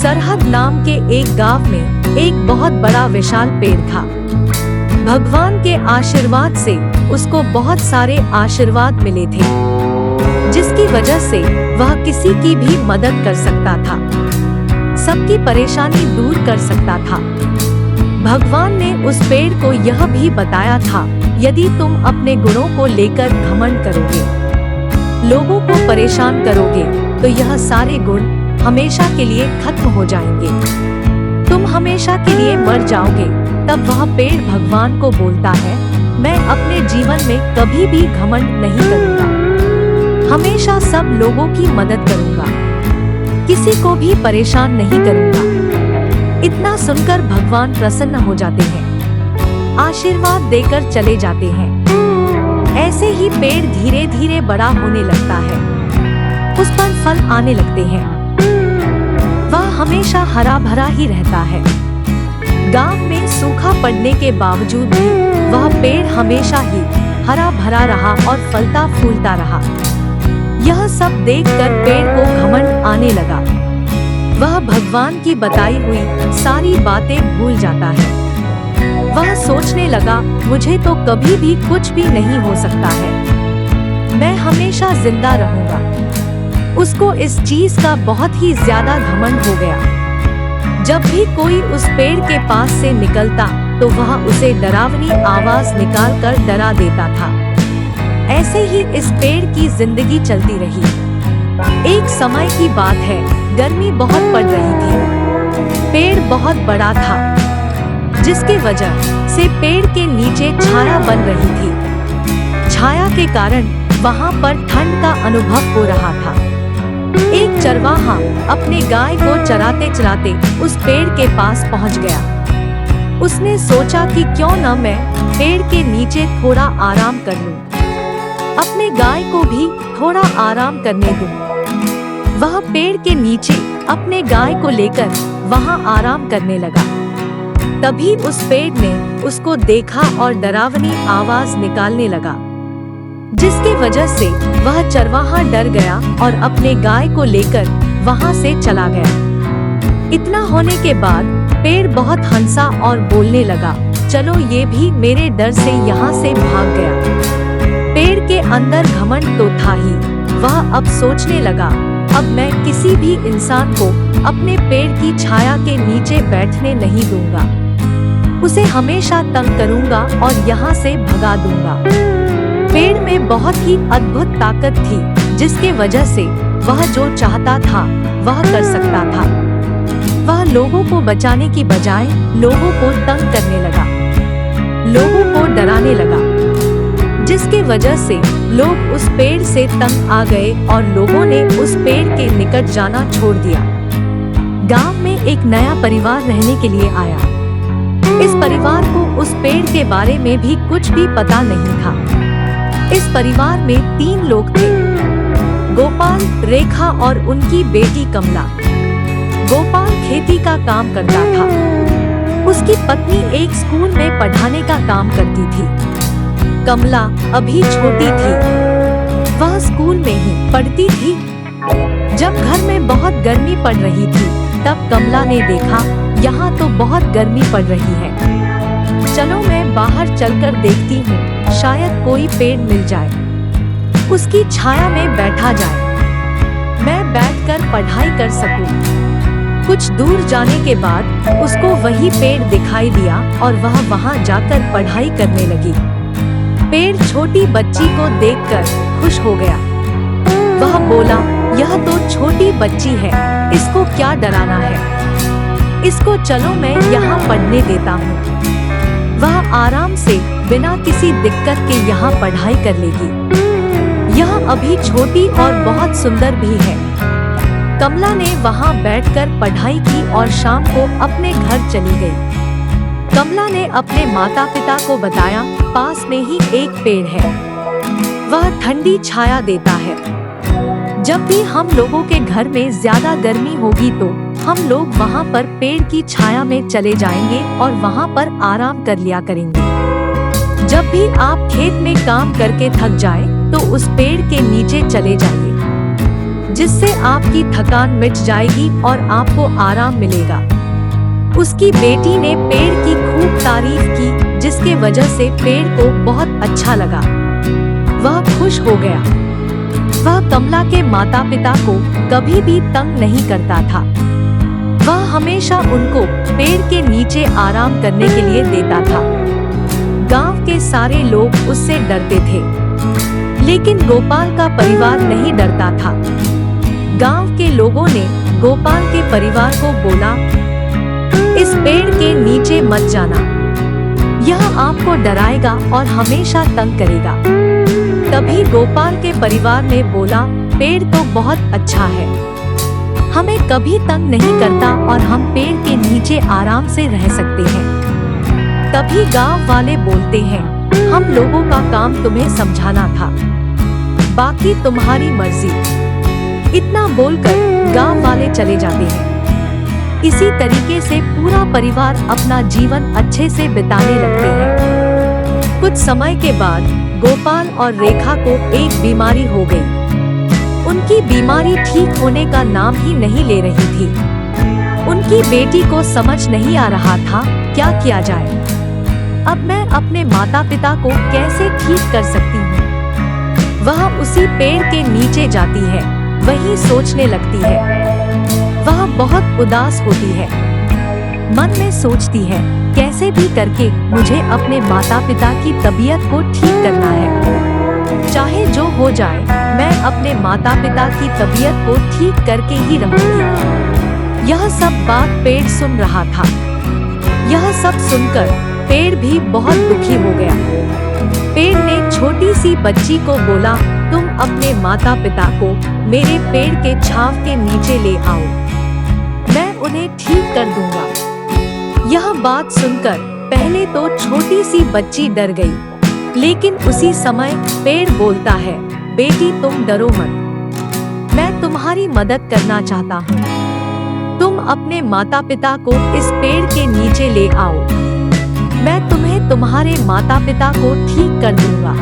सरहद नाम के एक गांव में एक बहुत बड़ा विशाल पेड़ था। भगवान के आशीर्वाद से उसको बहुत सारे आशीर्वाद मिले थे, जिसकी वजह से वह किसी की भी मदद कर सकता था, सबकी परेशानी दूर कर सकता था। भगवान ने उस पेड़ को यह भी बताया था, यदि तुम अपने गुणों को लेकर घमंड करोगे, लोगों को परेशान करोगे, तो यह सारे गुण हमेशा के लिए खत्म हो जाएंगे, तुम हमेशा के लिए मर जाओगे। तब वह पेड़ भगवान को बोलता है, मैं अपने जीवन में कभी भी घमंड नहीं करूँगा, हमेशा सब लोगों की मदद करूँगा, किसी को भी परेशान नहीं करूँगा। इतना सुनकर भगवान प्रसन्न हो जाते हैं, आशीर्वाद देकर चले जाते हैं। ऐसे ही पेड़ धीरे धीरे बड़ा होने लगता है, उस पर फल आने लगते हैं, वह हमेशा हरा भरा ही रहता है। गांव में सूखा पड़ने के बावजूद भी वह पेड़ हमेशा ही हरा भरा रहा और फलता फूलता रहा। यह सब देखकर पेड़ को घमंड आने लगा, वह भगवान की बताई हुई सारी बातें भूल जाता है। वह सोचने लगा, मुझे तो कभी भी कुछ भी नहीं हो सकता है, मैं हमेशा जिंदा रहूंगा। उसको इस चीज का बहुत ही ज्यादा घमंड हो गया। जब भी कोई उस पेड़ के पास से निकलता तो वह उसे डरावनी आवाज निकालकर डरा देता था। ऐसे ही इस पेड़ की जिंदगी चलती रही। एक समय की बात है, गर्मी बहुत पड़ रही थी, पेड़ बहुत बड़ा था, जिसकी वजह से पेड़ के नीचे छाया बन रही थी। छाया के कारण वहां पर ठंड का अनुभव हो रहा था। एक चरवाहा अपने गाय को चराते चराते उस पेड़ के पास पहुंच गया। उसने सोचा कि क्यों न मैं पेड़ के नीचे थोड़ा आराम कर लूं, अपने गाय को भी थोड़ा आराम करने दूं। वह पेड़ के नीचे अपने गाय को लेकर वहां आराम करने लगा। तभी उस पेड़ ने उसको देखा और डरावनी आवाज निकालने लगा, जिसकी वजह से वह चरवाहा डर गया और अपने गाय को लेकर वहां से चला गया। इतना होने के बाद पेड़ बहुत हंसा और बोलने लगा, चलो ये भी मेरे डर से यहाँ से भाग गया। पेड़ के अंदर घमंड तो था ही, वह अब सोचने लगा, अब मैं किसी भी इंसान को अपने पेड़ की छाया के नीचे बैठने नहीं दूंगा, उसे हमेशा तंग करूंगा और यहाँ से भगा दूंगा। पेड़ में बहुत ही अद्भुत ताकत थी, जिसके वजह से वह जो चाहता था वह कर सकता था। वह लोगों को बचाने की बजाय लोगों को तंग करने लगा, लोगों को डराने लगा, जिसकी वजह से लोग उस पेड़ से तंग आ गए और लोगों ने उस पेड़ के निकट जाना छोड़ दिया। गांव में एक नया परिवार रहने के लिए आया। इस परिवार को उस पेड़ के बारे में भी कुछ भी पता नहीं था। इस परिवार में 3 लोग थे, गोपाल, रेखा और उनकी बेटी कमला। गोपाल खेती का काम करता था, उसकी पत्नी एक स्कूल में पढ़ाने का काम करती थी। कमला अभी छोटी थी, वह स्कूल में ही पढ़ती थी। जब घर में बहुत गर्मी पड़ रही थी, तब कमला ने देखा, यहाँ तो बहुत गर्मी पड़ रही है, चलो मैं बाहर चलकर देखती हूँ, शायद कोई पेड़ मिल जाए, उसकी छाया में बैठा जाए, मैं बैठकर पढ़ाई कर सकूँ। कुछ दूर जाने के बाद उसको वही पेड़ दिखाई दिया और वह वहाँ जाकर पढ़ाई करने लगी। पेड़ छोटी बच्ची को देखकर खुश हो गया। वह बोला, यह तो छोटी बच्ची है, इसको क्या डराना है, इसको चलो मैं यहाँ पढ़ने देता हूँ, वह आराम से बिना किसी दिक्कत के यहाँ पढ़ाई कर लेगी, यह अभी छोटी और बहुत सुंदर भी है। कमला ने वहाँ बैठकर पढ़ाई की और शाम को अपने घर चली गई। कमला ने अपने माता पिता को बताया, पास में ही एक पेड़ है, वह ठंडी छाया देता है। जब भी हम लोगों के घर में ज्यादा गर्मी होगी तो हम लोग वहाँ पर पेड़ की छाया में चले जाएंगे और वहाँ पर आराम कर लिया करेंगे। जब भी आप खेत में काम करके थक जाए तो उस पेड़ के नीचे चले जाइए। जिससे आपकी थकान मिट जाएगी और आपको आराम मिलेगा। उसकी बेटी ने पेड़ की खूब तारीफ की, जिसके वजह से पेड़ को बहुत अच्छा लगा। वह खुश हो गया। वह कमला के माता पिता को कभी भी तंग नहीं करता था। वह हमेशा उनको पेड़ के नीचे आराम करने के लिए देता था। गांव के सारे लोग उससे डरते थे, लेकिन गोपाल का परिवार नहीं डरता था। गांव के लोगों ने गोपाल के परिवार को बोला, इस पेड़ के नीचे मत जाना, यह आपको डराएगा और हमेशा तंग करेगा। तभी गोपाल के परिवार ने बोला, पेड़ तो बहुत अच्छा है, हमें कभी तंग नहीं करता और हम पेड़ के नीचे आराम से रह सकते हैं। तभी गांव वाले बोलते हैं, हम लोगों का काम तुम्हें समझाना था, बाकी तुम्हारी मर्जी। इतना बोलकर गांव वाले चले जाते हैं। इसी तरीके से पूरा परिवार अपना जीवन अच्छे से बिताने लगते हैं। कुछ समय के बाद गोपाल और रेखा को एक बीमारी हो गई। उनकी बीमारी ठीक होने का नाम ही नहीं ले रही थी। उनकी बेटी को समझ नहीं आ रहा था क्या किया जाए। अब मैं अपने माता पिता को कैसे ठीक कर सकती हूँ। वह उसी पेड़ के नीचे जाती है, वही सोचने लगती है। वह बहुत उदास होती है, मन में सोचती है, कैसे भी करके मुझे अपने माता पिता की तबीयत को ठीक करना है। चाहे जो हो जाए, मैं अपने माता पिता की तबीयत को ठीक करके ही रहूंगी। यह सब बात पेड़ सुन रहा था। यह सब सुनकर पेड़ भी बहुत दुखी हो गया। पेड़ ने छोटी सी बच्ची को बोला, तुम अपने माता पिता को मेरे पेड़ के छांव के नीचे ले आओ, मैं उन्हें ठीक कर दूंगा। यह बात सुनकर पहले तो छोटी सी बच्ची डर गई, लेकिन उसी समय पेड़ बोलता है, बेटी तुम डरो मत, मैं तुम्हारी मदद करना चाहता हूँ। तुम अपने माता पिता को इस पेड़ के नीचे ले आओ, मैं तुम्हें तुम्हारे माता पिता को ठीक कर दूंगा।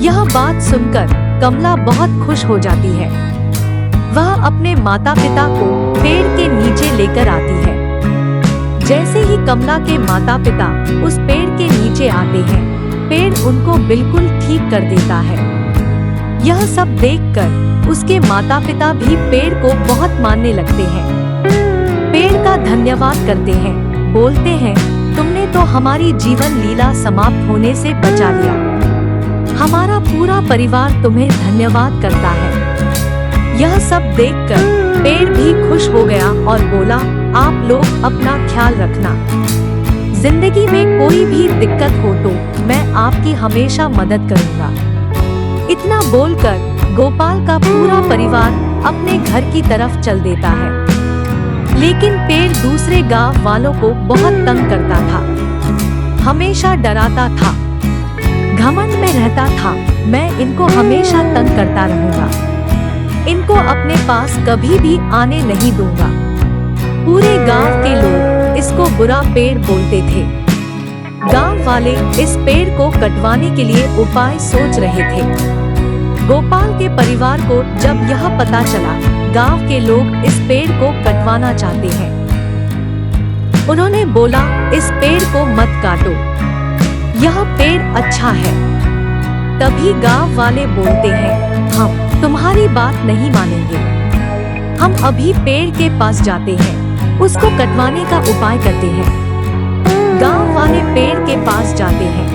यह बात सुनकर कमला बहुत खुश हो जाती है। वह अपने माता पिता को पेड़ के नीचे लेकर आती है। जैसे ही कमला के माता पिता उस पेड़ के नीचे आते हैं, पेड़ उनको बिल्कुल ठीक कर देता है। यह सब देखकर उसके माता पिता भी पेड़ को बहुत मानने लगते हैं। पेड़ का धन्यवाद करते हैं, बोलते हैं, तुमने तो हमारी जीवन लीला समाप्त होने से बचा लिया। हमारा पूरा परिवार तुम्हें धन्यवाद करता है। यह सब देखकर पेड़ भी खुश हो गया और बोला, आप लोग अपना ख्याल रखना। जिंदगी में कोई भी दिक्कत हो तो मैं आपकी हमेशा मदद करूंगा। इतना बोलकर गोपाल का पूरा परिवार अपने घर की तरफ चल देता है। लेकिन पेड़ दूसरे गांव वालों को बहुत तंग करता था, हमेशा डराता था, घमंड में रहता था, मैं इनको हमेशा तंग करता रहूंगा, इनको अपने पास कभी भी आने नहीं दूंगा। पूरे गांव के लोग इसको बुरा पेड़ बोलते थे। गांव वाले इस पेड़ को कटवाने के लिए उपाय सोच रहे थे। गोपाल के परिवार को जब यह पता चला गांव के लोग इस पेड़ को कटवाना चाहते हैं, उन्होंने बोला, इस पेड़ को मत काटो, यह पेड़ अच्छा है। तभी गांव वाले बोलते हैं, हम तुम्हारी बात नहीं मानेंगे। हम अभी पेड़ के पास जाते हैं, उसको कटवाने का उपाय करते हैं। गांव वाले पेड़ के पास जाते हैं,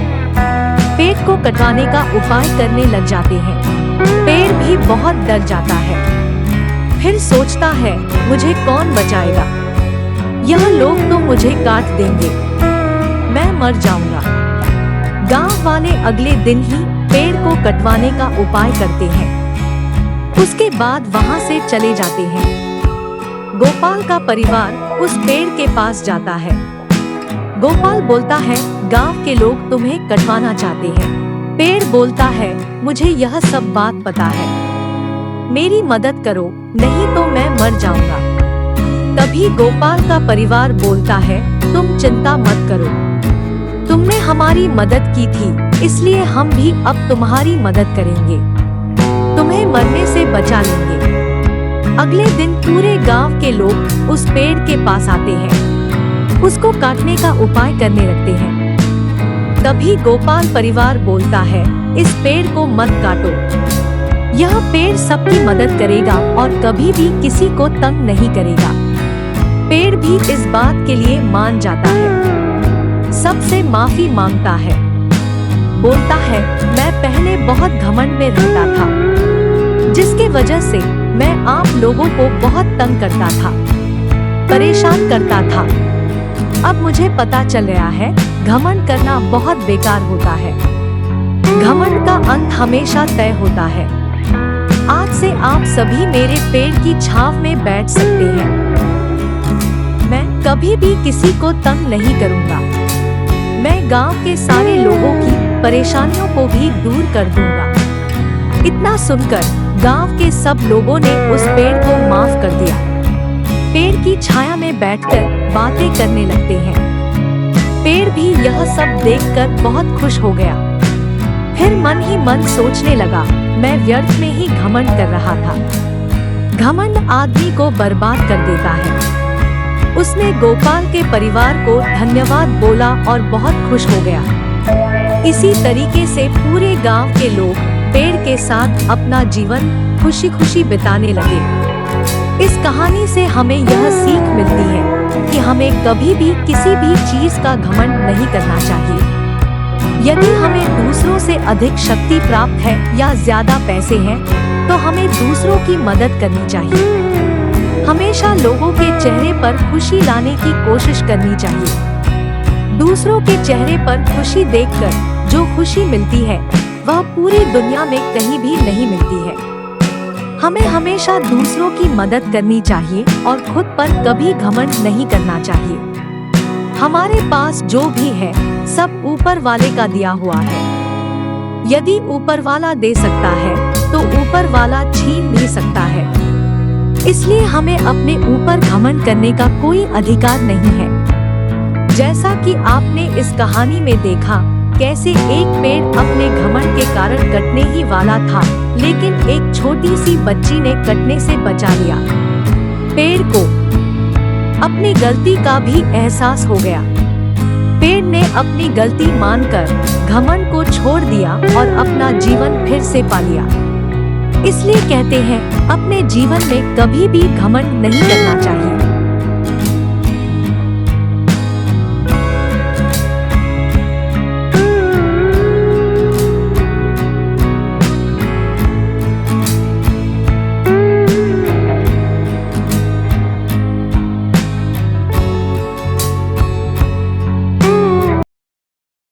पेड़ को कटवाने का उपाय करने लग जाते हैं। पेड़ भी बहुत डर जाता है, फिर सोचता है, मुझे कौन बचाएगा, यह लोग तो मुझे काट देंगे, मैं मर जाऊंगा। गांव वाले अगले दिन ही पेड़ को कटवाने का उपाय करते हैं। उसके बाद वहां से चले जाते हैं। गोपाल का परिवार उस पेड़ के पास जाता है। गोपाल बोलता है, गांव के लोग तुम्हें कटवाना चाहते हैं। पेड़ बोलता है, मुझे यह सब बात पता है, मेरी मदद करो, नहीं तो मैं मर जाऊंगा। तभी गोपाल का परिवार बोलता है, तुम चिंता मत करो, तुमने हमारी मदद की थी, इसलिए हम भी अब तुम्हारी मदद करेंगे, तुम्हें मरने से बचा लेंगे। अगले दिन पूरे गांव के लोग उस पेड़ के पास आते हैं, उसको काटने का उपाय करने लगते हैं। तभी गोपाल परिवार बोलता है, इस पेड़ को मत काटो, यह पेड़ सबकी मदद करेगा और कभी भी किसी को तंग नहीं करेगा। पेड़ भी इस बात के लिए मान जाता है, सबसे माफी मांगता है, बोलता है, मैं पहले बहुत घमंड में रहता था, जिसके वजह से मैं आप लोगों को बहुत तंग करता था, परेशान करता था। अब मुझे पता चल गया है, घमंड करना बहुत बेकार होता है। घमंड का अंत हमेशा तय होता है। आज से आप सभी मेरे पेड़ की छांव में बैठ सकते हैं। मैं कभी भी किसी को तंग नहीं करूंगा। मैं गांव के सारे लोगों की परेशानियों को भी दूर कर दूंगा। इतना सुनकर गांव के सब लोगों ने उस पेड़ को माफ कर दिया। पेड़ की छाया में बैठकर बातें करने लगते हैं। पेड़ भी यह सब देखकर बहुत खुश हो गया। फिर मन ही मन सोचने लगा, मैं व्यर्थ में ही घमंड कर रहा था। घमंड आदमी को बर्बाद कर देता है। उसने गोपाल के परिवार को धन्यवाद बोला और बहुत खुश हो गया। इसी तरीके से पूरे गांव के लोग पेड़ के साथ अपना जीवन खुशी खुशी बिताने लगे। इस कहानी से हमें यह सीख मिलती है कि हमें कभी भी किसी भी चीज का घमंड नहीं करना चाहिए। यदि हमें दूसरों से अधिक शक्ति प्राप्त है या ज्यादा पैसे हैं, तो हमें दूसरों की मदद करनी चाहिए। हमेशा लोगों के चेहरे पर खुशी लाने की कोशिश करनी चाहिए। दूसरों के चेहरे पर खुशी देखकर जो खुशी मिलती है, वह पूरी दुनिया में कहीं भी नहीं मिलती है। हमें हमेशा दूसरों की मदद करनी चाहिए और खुद पर कभी घमंड नहीं करना चाहिए। हमारे पास जो भी है, सब ऊपर वाले का दिया हुआ है। यदि ऊपर वाला दे सकता है, तो ऊपर वाला छीन भी सकता है। इसलिए हमें अपने ऊपर घमंड करने का कोई अधिकार नहीं है। जैसा कि आपने इस कहानी में देखा, कैसे एक पेड़ अपने घमंड के कारण कटने ही वाला था, लेकिन एक छोटी सी बच्ची ने कटने से बचा लिया। पेड़ को अपनी गलती का भी एहसास हो गया। पेड़ ने अपनी गलती मानकर घमंड को छोड़ दिया और अपना जीवन फिर से पा लिया। इसलिए कहते हैं, अपने जीवन में कभी भी घमंड नहीं करना चाहिए।